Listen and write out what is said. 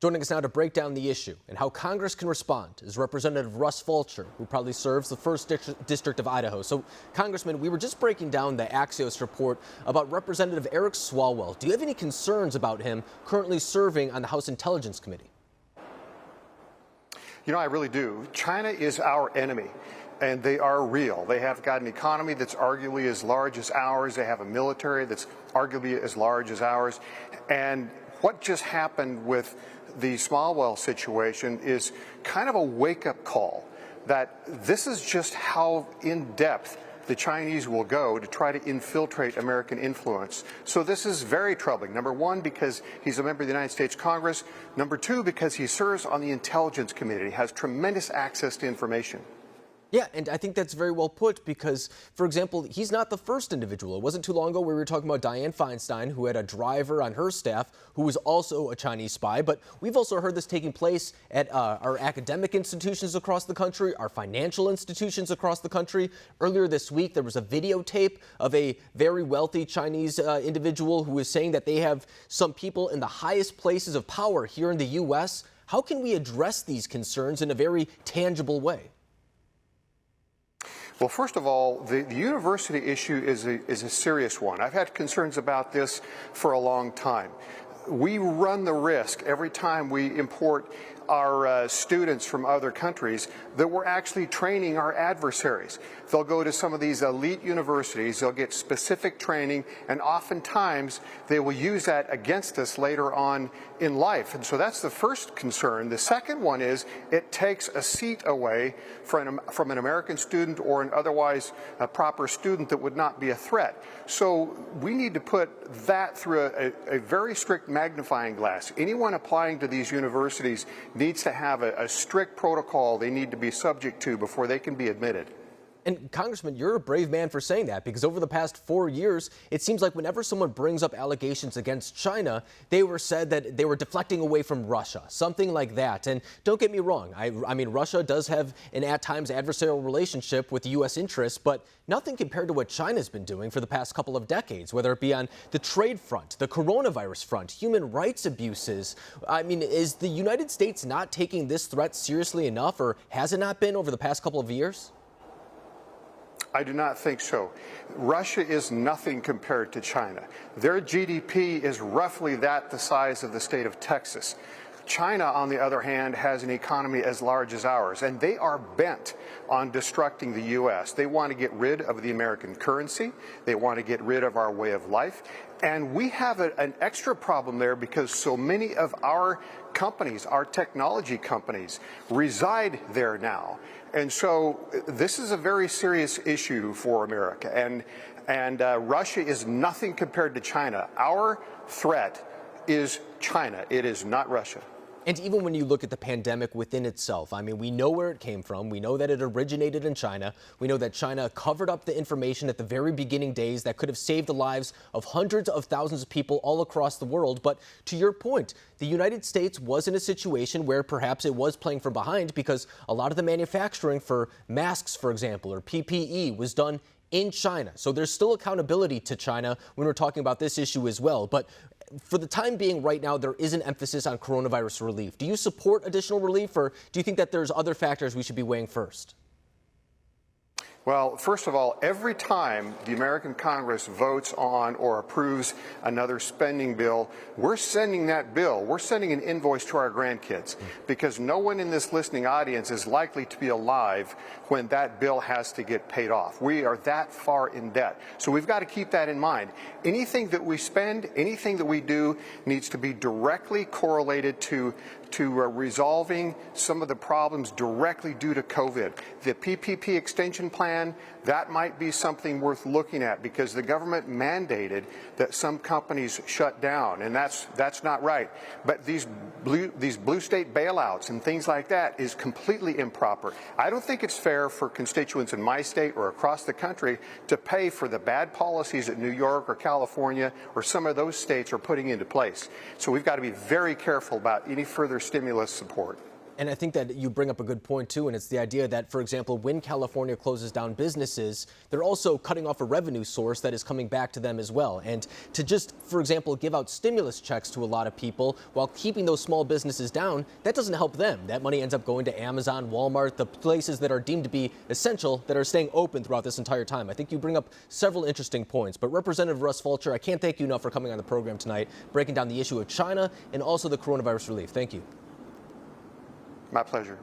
Joining us now to break down the issue and how Congress can respond is Representative Russ Fulcher, who proudly serves the 1st District of Idaho. So, Congressman, we were just breaking down the Axios report about Representative Eric Swalwell. Do you have any concerns about him currently serving on the House Intelligence Committee? You know, I really do. China is our enemy, and they are real. They have got an economy that's arguably as large as ours. They have a military that's arguably as large as ours. And what just happened with the Swalwell situation is kind of a wake-up call that this is just how in-depth the Chinese will go to try to infiltrate American influence. So this is very troubling. Number one, because he's a member of the United States Congress. Number two, because he serves on the Intelligence Committee. He has tremendous access to information. Yeah, and I think that's very well put because, for example, he's not the first individual. It wasn't too long ago we were talking about Dianne Feinstein, who had a driver on her staff who was also a Chinese spy. But we've also heard this taking place at our academic institutions across the country, our financial institutions across the country. Earlier this week, there was a videotape of a very wealthy Chinese individual who was saying that they have some people in the highest places of power here in the U.S. How can we address these concerns in a very tangible way? Well, first of all, the university issue is a serious one. I've had concerns about this for a long time. We run the risk every time we import our students from other countries that we're actually training our adversaries. They'll go to some of these elite universities, they'll get specific training, and oftentimes they will use that against us later on in life. And so that's the first concern. The second one is it takes a seat away from an American student or an otherwise proper student that would not be a threat. So we need to put that through a very strict magnifying glass. Anyone applying to these universities needs to have a strict protocol they need to be subject to before they can be admitted. And Congressman, you're a brave man for saying that, because over the past 4 years, it seems like whenever someone brings up allegations against China, they were said that they were deflecting away from Russia, something like that. And don't get me wrong, I mean, Russia does have an at times adversarial relationship with U.S. interests, but nothing compared to what China's been doing for the past couple of decades, whether it be on the trade front, the coronavirus front, human rights abuses. I mean, is the United States not taking this threat seriously enough, or has it not been over the past couple of years? I do not think so. Russia is nothing compared to China. Their GDP is roughly the size of the state of Texas. China, on the other hand, has an economy as large as ours, and they are bent on destructing the U.S. They want to get rid of the American currency. They want to get rid of our way of life. And we have an extra problem there because so many of our companies, our technology companies, reside there now. And so this is a very serious issue for America. And Russia is nothing compared to China. Our threat is China. It is not Russia. And even when you look at the pandemic within itself, I mean, we know where it came from. We know that it originated in China. We know that China covered up the information at the very beginning days that could have saved the lives of hundreds of thousands of people all across the world. But to your point, the United States was in a situation where perhaps it was playing from behind because a lot of the manufacturing for masks, for example, or PPE was done in China. So there's still accountability to China when we're talking about this issue as well. But for the time being right now, there is an emphasis on coronavirus relief. Do you support additional relief, or do you think that there's other factors we should be weighing first? Well, first of all, every time the American Congress votes on or approves another spending bill, we're sending an invoice to our grandkids, because no one in this listening audience is likely to be alive when that bill has to get paid off. We are that far in debt. So we've got to keep that in mind. Anything that we spend, anything that we do needs to be directly correlated to resolving some of the problems directly due to COVID. The PPP extension plan, that might be something worth looking at, because the government mandated that some companies shut down, and that's not right. But these blue state bailouts and things like that is completely improper. I don't think it's fair for constituents in my state or across the country to pay for the bad policies that New York or California or some of those states are putting into place. So we've got to be very careful about any further stimulus support. And I think that you bring up a good point, too, and it's the idea that, for example, when California closes down businesses, they're also cutting off a revenue source that is coming back to them as well. And to just, for example, give out stimulus checks to a lot of people while keeping those small businesses down, that doesn't help them. That money ends up going to Amazon, Walmart, the places that are deemed to be essential that are staying open throughout this entire time. I think you bring up several interesting points. But Representative Russ Fulcher, I can't thank you enough for coming on the program tonight, breaking down the issue of China and also the coronavirus relief. Thank you. My pleasure.